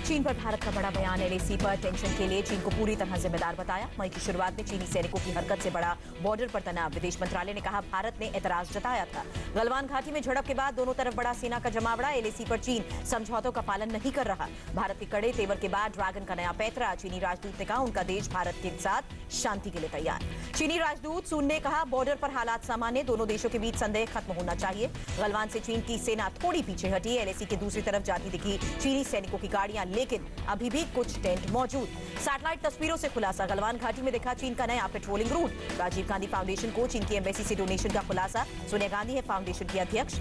चीन पर भारत का बड़ा बयान। एलएसी पर टेंशन के लिए चीन को पूरी तरह जिम्मेदार बताया। मई की शुरुआत में चीनी सैनिकों की हरकत से बड़ा बॉर्डर पर तनाव। विदेश मंत्रालय ने कहा भारत ने एतराज जताया था। गलवान घाटी में झड़प के बाद दोनों तरफ बड़ा सेना का जमावड़ा। एलएसी पर चीन समझौतों का पालन नहीं कर रहा। भारत के कड़े तेवर के बाद ड्रैगन का नया पैतरा। चीनी राजदूत ने कहा उनका देश भारत के साथ शांति के लिए तैयार। चीनी राजदूत सुन ने कहा बॉर्डर पर हालात सामान्य, दोनों देशों के बीच संदेह खत्म होना चाहिए। गलवान से चीन की सेना थोड़ी पीछे हटी। एलएसी की दूसरी तरफ जाती दिखी चीनी सैनिकों की गाड़ियां, लेकिन अभी भी कुछ टेंट मौजूद। सैटेलाइट तस्वीरों से खुलासा। गलवान घाटी में दिखा चीन का नया patrolling route. Rajiv Gandhi foundation को चीन की एम्बेसी से डोनेशन का खुलासा। सोनिया गांधी है फाउंडेशन की अध्यक्ष।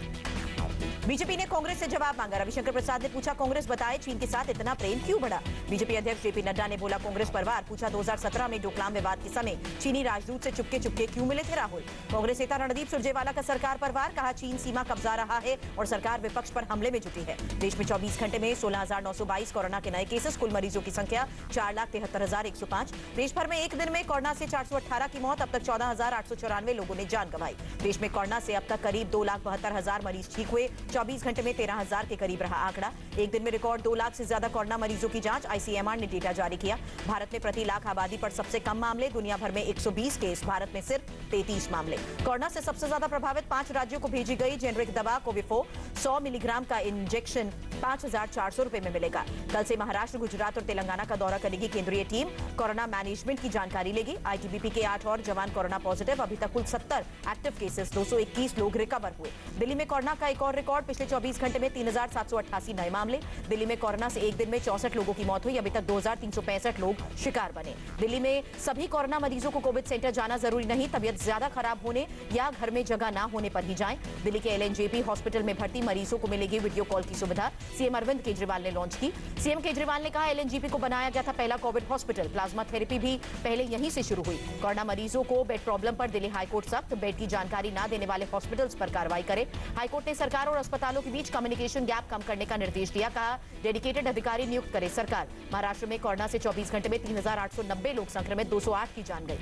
बीजेपी ने कांग्रेस से जवाब मांगा। रविशंकर प्रसाद ने पूछा कांग्रेस बताए चीन के साथ इतना प्रेम क्यों बढ़ा। बीजेपी अध्यक्ष जेपी नड्डा ने बोला कांग्रेस परिवार। पूछा 2017 में डोकलाम विवाद के समय चीनी राजदूत से चुपके चुपके क्यों मिले थे राहुल। कांग्रेस नेता रणदीप सुरजेवाला का सरकार पर वार। कहा चीन सीमा कब्जा रहा है और सरकार विपक्ष पर हमले में जुटी है। देश में 24 घंटे में 16,922 कोरोना के नए केसेस। कुल मरीजों की संख्या 4,73,105। देश भर में एक दिन में कोरोना से 418 की मौत। अब तक 14,894 लोगों ने जान गंवाई। देश में कोरोना से अब तक करीब 2,72,000 मरीज ठीक हुए। 24 घंटे में 13,000 के करीब रहा आंकड़ा। एक दिन में रिकॉर्ड 2 लाख से ज्यादा कोरोना मरीजों की जांच। आईसीएमआर ने डेटा जारी किया। भारत में प्रति लाख आबादी पर सबसे कम मामले। दुनिया भर में 120 केस, भारत में सिर्फ 33 मामले। कोरोना से सबसे ज्यादा प्रभावित 5 राज्यों को भेजी गई जेनरिक दवा कोविफो। 100 मिलीग्राम का इंजेक्शन 5,400 रुपए में मिलेगा। कल से महाराष्ट्र, गुजरात और तेलंगाना का दौरा करेगी केंद्रीय टीम। कोरोना मैनेजमेंट की जानकारी लेगी। आईटीबीपी के 8 और जवान कोरोना पॉजिटिव। अभी तक कुल 70 एक्टिव केसेस। 221 लोग रिकवर हुए। दिल्ली में कोरोना का एक और रिकॉर्ड। पिछले 24 घंटे में 3,788 नए मामले। दिल्ली में कोरोना से एक दिन में 64 लोगों की मौत हुई। अभी तक 2,365 लोग शिकार बने। दिल्ली में सभी कोरोना मरीजों को कोविड सेंटर जाना जरूरी नहीं। तबियत ज्यादा खराब होने या घर में जगह ना होने पर ही जाएं। दिल्ली के एलएनजेपी हॉस्पिटल में भर्ती मरीजों को मिलेगी वीडियो कॉल की सुविधा। सीएम अरविंद केजरीवाल ने लॉन्च की। सीएम केजरीवाल ने कहा एलएनजेपी को बनाया गया था पहला कोविड हॉस्पिटल। प्लाज्मा थेरेपी भी पहले यहीं से शुरू हुई। कोरोना मरीजों को बेड प्रॉब्लम पर दिल्ली हाईकोर्ट सख्त। बेड की जानकारी न देने वाले हॉस्पिटल्स पर कार्रवाई करे। हाईकोर्ट ने सरकार और अस्पतालों के बीच कम्युनिकेशन गैप कम करने का निर्देश दिया। कहा डेडिकेटेड अधिकारी नियुक्त करे सरकार। महाराष्ट्र में कोरोना से 24 घंटे में 3,890 लोग संक्रमित। 208 की जान गई।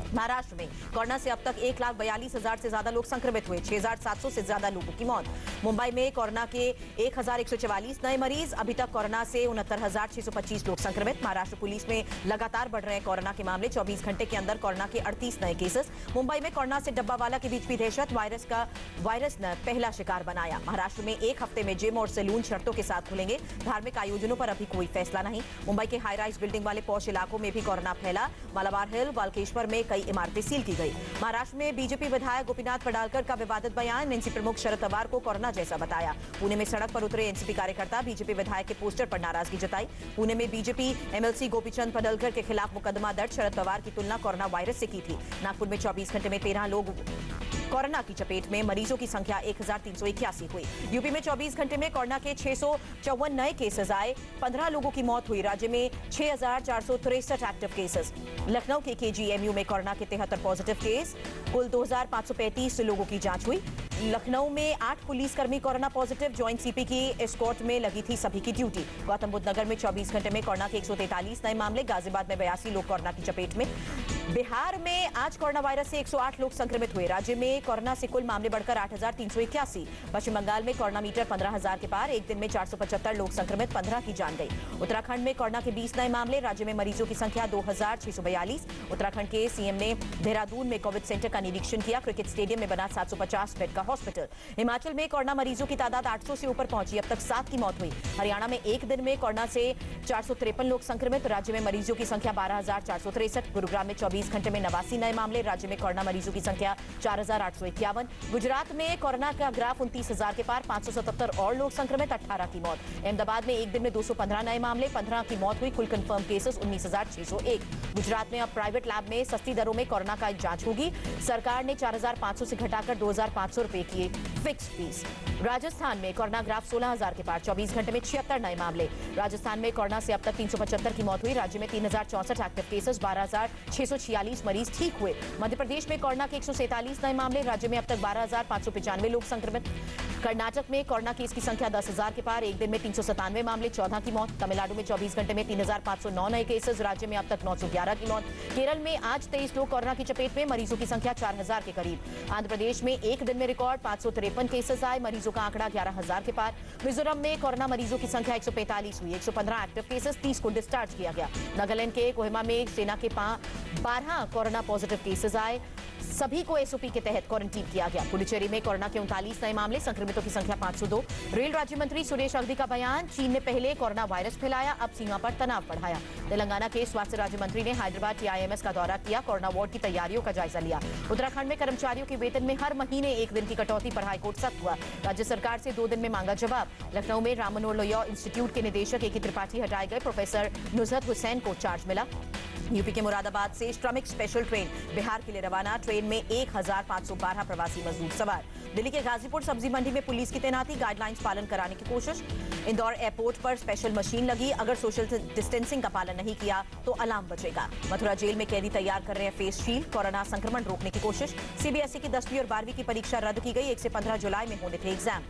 महाराष्ट्र में कोरोना से अब तक 1,42,000 से ज्यादा लोग संक्रमित हुए। 6,700 से ज्यादा लोगों की मौत। मुंबई में कोरोना के 1,144 नए मरीज। अभी तक कोरोना से 69,625 लोग संक्रमित। महाराष्ट्र पुलिस में लगातार बढ़ रहे हैं कोरोना के मामले। 24 घंटे के अंदर कोरोना के 38 नए केसेस। मुंबई में कोरोना से डब्बावाला के बीच भी दहशत। वायरस ने पहला शिकार बनाया। महाराष्ट्र में एक हफ्ते में जिम और सैलून शर्तों के साथ खुलेंगे। धार्मिक आयोजनों पर अभी कोई फैसला नहीं। मुंबई के हाई राइज बिल्डिंग वाले पॉश इलाकों में भी कोरोना फैला। मालाबार हिल, वालकेश्वर में कई इमारतें सील की गई। महाराष्ट्र में बीजेपी विधायक गोपीनाथ पडालकर का विवादित बयान। एनसीपी प्रमुख शरद पवार को कोरोना जैसा बताया। पुणे में सड़क पर उतरे एनसीपी कार्यकर्ता। बीजेपी विधायक के पोस्टर पर नाराजगी जताई। पुणे में बीजेपी एमएलसी गोपीचंद पडलकर के खिलाफ मुकदमा दर्ज। शरद पवार की तुलना कोरोना वायरस से की थी। नागपुर में 24 घंटे में 13 लोग कोरोना की चपेट में। मरीजों की संख्या 1,381 हुई। यूपी में 24 घंटे में कोरोना के 654 नए केसेस आए। 15 लोगों की मौत हुई। राज्य में 6,463 एक्टिव केसेस। लखनऊ के केजीएमयू में कोरोना के 73 पॉजिटिव केस। कुल 2,535 लोगों की जांच हुई। लखनऊ में 8 पुलिसकर्मी कोरोना पॉजिटिव। जॉइंट सीपी की एस्कॉर्ट में लगी थी सभी की ड्यूटी। गौतम बुद्ध नगर में 24 घंटे में कोरोना के 143 नए मामले। गाजियाबाद में 82 लोग कोरोना की चपेट में। बिहार में आज कोरोना वायरस से 108 लोग संक्रमित हुए। राज्य में कोरोना से कुल मामले बढ़कर 8,381। पश्चिम बंगाल में कोरोना मीटर 15,000 के पार। एक दिन में 475 लोग संक्रमित, 15 की जान गई। उत्तराखंड में कोरोना के 20 नए मामले। राज्य में मरीजों की संख्या 2,642। उत्तराखंड के सीएम ने देहरादून में कोविड सेंटर का निरीक्षण किया। क्रिकेट स्टेडियम में बना 750 बेड का हॉस्पिटल। हिमाचल में कोरोना मरीजों की तादाद 800 से ऊपर पहुंची। अब तक 7 की मौत हुई। हरियाणा में एक दिन में कोरोना से 453 लोग संक्रमित। राज्य में मरीजों की संख्या 12,463। गुरुग्राम में 24 घंटे में 89 नए मामले। राज्य में कोरोना मरीजों की संख्या 4,851। गुजरात में कोरोना का ग्राफ 29,000 के पार। 577 और लोग संक्रमित, 18 की मौत। अहमदाबाद में एक दिन में 215 नए मामले। 15 की मौत हुई। कुल कंफर्म केसेस 19,601। गुजरात में अब प्राइवेट लैब में सस्ती दरों में कोरोना का जांच होगी। सरकार ने 4,500 से घटाकर 2,500 रुपए की फिक्स फीस। राजस्थान में कोरोना ग्राफ 16,000 के पार। 24 घंटे में 76 नए मामले। राजस्थान में कोरोना से अब तक 375 की मौत हुई। राज्य में 3,064 एक्टिव केसेस। 12,646 मरीज ठीक हुए। मध्य प्रदेश में कोरोना के 147 नए मामले। राज्य में अब तक 12,595 लोग संक्रमित। कर्नाटक में कोरोना केस की संख्या 10,000 के पार, एक दिन में 397 मामले, 14 की मौत। तमिलनाडु में 24 घंटे में 3,509 नए केसेस, राज्य में अब तक 911 की मौत। केरल में आज 23 लोग कोरोना की चपेट में, मरीजों की संख्या 4,000 के करीब। आंध्र प्रदेश में एक दिन में रिकॉर्ड 553 केसेस आए, मरीजों का आंकड़ा 11,000 के पार। मिजोरम में कोरोना मरीजों की संख्या 145 हुई, 115 एक्टिव केसेस, 30 को डिस्चार्ज किया गया। नागालैंड के कोहिमा में सेना के 12 कोरोना पॉजिटिव केसेस आए, सभी को एसओपी के तहत क्वारंटीन किया गया। पुडुचेरी में कोरोना के 39 नए मामले, संक्रमितों की संख्या 502। रेल राज्य मंत्री सुरेश अगडी का बयान, चीन ने पहले कोरोना वायरस फैलाया, अब सीमा पर तनाव बढ़ाया। तेलंगाना के स्वास्थ्य राज्य मंत्री ने हैदराबाद टीआईएमएस का दौरा किया, कोरोना वार्ड की तैयारियों का जायजा लिया। उत्तराखंड में कर्मचारियों के वेतन में हर महीने 1 दिन की कटौती पर हाईकोर्ट सख्त हुआ, राज्य सरकार से 2 दिन में मांगा जवाब। लखनऊ में राम मनोहर लोहिया इंस्टीट्यूट के निदेशक ए.के. त्रिपाठी हटाए गए, प्रोफेसर नुजहत हुसैन को चार्ज मिला। यूपी के मुरादाबाद से श्रमिक स्पेशल ट्रेन बिहार के लिए रवाना, ट्रेन में 1,512 प्रवासी मजदूर सवार। दिल्ली के गाजीपुर सब्जी मंडी में पुलिस की तैनाती, गाइडलाइंस पालन कराने की कोशिश। इंदौर एयरपोर्ट पर स्पेशल मशीन लगी, अगर सोशल डिस्टेंसिंग का पालन नहीं किया तो अलार्म बजेगा। मथुरा जेल में कैदी तैयार कर रहे हैं फेस शील्ड, कोरोना संक्रमण रोकने की कोशिश। सीबीएसई की 10वीं और 12वीं की परीक्षा रद्द की गई, 1 से 15 जुलाई में होने थे एग्जाम।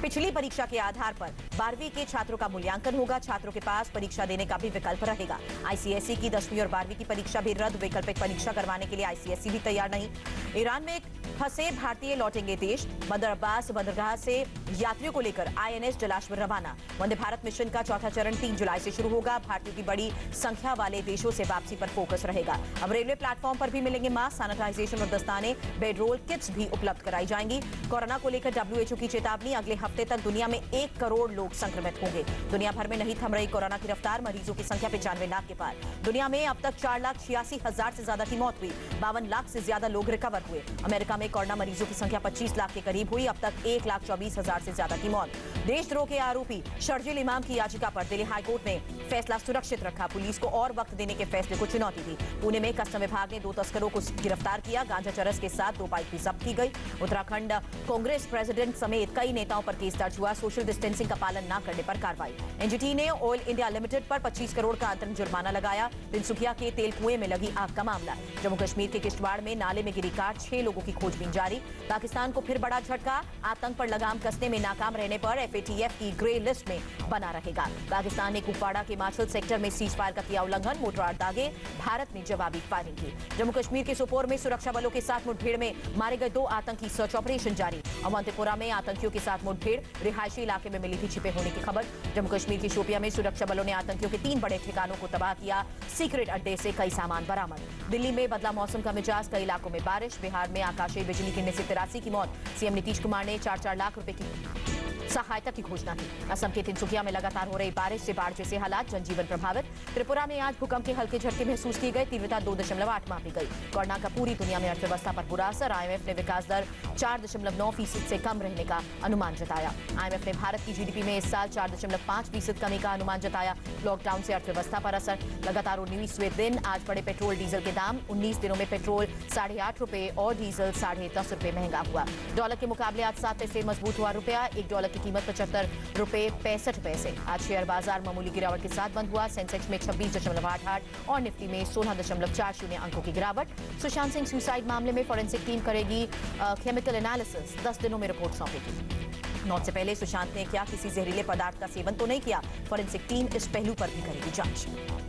पिछली परीक्षा के आधार पर 12वीं के छात्रों का मूल्यांकन होगा, छात्रों के पास परीक्षा देने का भी विकल्प रहेगा। आईसीएसई की 10वीं और 12वीं की परीक्षा भी रद्द, वैकल्पिक परीक्षा करवाने के लिए आईसीएसई भी तैयार नहीं। ईरान में फंसे भारतीय लौटेंगे देश, बंदर अब्बास बंदरगाह से यात्रियों को लेकर आईएनएस जलाश्व रवाना। वंदे भारत मिशन का चौथा चरण 3 जुलाई से शुरू होगा, भारतीयों की बड़ी संख्या वाले देशों से वापसी पर फोकस रहेगा। अब रेलवे प्लेटफॉर्म पर भी मिलेंगे मास्क, सैनिटाइजेशन और दस्ताने, बेडरोल किट्स भी उपलब्ध कराई जाएंगी। कोरोना को लेकर डब्ल्यूएचओ की चेतावनी, अगले हफ्ते तक दुनिया में 1 करोड़ लोग संक्रमित होंगे। दुनिया भर में नहीं थम रही कोरोना की रफ्तार, मरीजों की संख्या 95 लाख के पार। दुनिया में अब तक 4,86,000 से ज्यादा की मौत हुई, 52 लाख से ज्यादा लोग रिकवर हुए। अमेरिका में कोरोना मरीजों की संख्या 25 लाख के करीब हुई, अब तक 1,24,000 से ज्यादा की मौत। देशद्रोह के आरोपी शर्जील इमाम की याचिका पर दिल्ली हाईकोर्ट ने फैसला सुरक्षित रखा, पुलिस को और वक्त देने के फैसले को चुनौती दी। पुणे में कस्टम विभाग ने 2 तस्करों को गिरफ्तार किया, गांजा चरस के साथ 2 बाइक भी जब्त की गई। उत्तराखंड कांग्रेस प्रेसिडेंट समेत कई नेताओं पर केस दर्ज हुआ, सोशल डिस्टेंसिंग का पालन न करने पर कार्रवाई। एनजीटी ने ऑयल इंडिया लिमिटेड पर 25 करोड़ का अंतरिम जुर्माना लगाया। तिनसुकिया के तेल कुएं में लगी आग का मामला। जम्मू कश्मीर के किश्तवाड़ में नाले में गिरी कार, 6 लोगों की खोजबीन जारी। पाकिस्तान को फिर बड़ा झटका, आतंक पर लगाम कसने में नाकाम रहने पर एफएटीएफ की ग्रे लिस्ट में बना रहेगा। पाकिस्तान ने कुपवाड़ा के माछिल सेक्टर में सीज फायर का किया उल्लंघन, मोर्टार दागे, भारत ने जवाबी फायरिंग की। जम्मू कश्मीर के सोपोर में सुरक्षा बलों के साथ मुठभेड़ में मारे गए 2 आतंकी, सर्च ऑपरेशन जारी। अवंतीपुरा में आतंकियों के साथ मुठभेड़, रिहायशी इलाके में मिली थी छिपे होने की खबर। जम्मू कश्मीर की शोपिया में सुरक्षा बलों ने आतंकियों के 3 बड़े ठिकानों को तबाह किया, सीक्रेट अड्डे से कई सामान बरामद। दिल्ली में बदला मौसम का मिजाज, कई इलाकों में बारिश। बिहार में आकाशीय बिजली गिरने से 83 की मौत। सीएम नीतीश कुमार ने 4-4 लाख रुपए की सहायता की घोषणा की। असम के तिनसुकिया में लगातार हो रही बारिश से बाढ़ जैसे हालात, जनजीवन प्रभावित। त्रिपुरा में आज भूकंप के हल्के झटके महसूस किए गए, तीव्रता 2.8 मापी गई। कोरोना का पूरी दुनिया में अर्थव्यवस्था पर बुरा असर, आईएमएफ ने विकास दर 4.9% से कम रहने का अनुमान जताया। आईएमएफ ने भारत की जीडीपी में इस साल 4.5% कमी का अनुमान जताया। लॉकडाउन से अर्थव्यवस्था पर असर, लगातार 19वें दिन आज बढ़े पेट्रोल डीजल के दाम, 19 दिनों में पेट्रोल 8.5 रुपए और डीजल 10.5 रुपए महंगा हुआ। डॉलर के मुकाबले आज 7 पैसे मजबूत हुआ रुपया, 1 डॉलर की कीमत 75 रुपए 65 पैसे। आज शेयर बाजार मामूली गिरावट के साथ बंद हुआ, सेंसेक्स में 26.88 और निफ्टी में 16.40 अंकों की गिरावट। सुशांत सिंह सुसाइड मामले में फोरेंसिक टीम करेगी केमिकल एनालिसिस, 10 दिनों में रिपोर्ट सौंपेगी। मौत से पहले सुशांत ने क्या किसी जहरीले पदार्थ का सेवन तो नहीं किया, फोरेंसिक टीम इस पहलू पर भी करेगी जांच।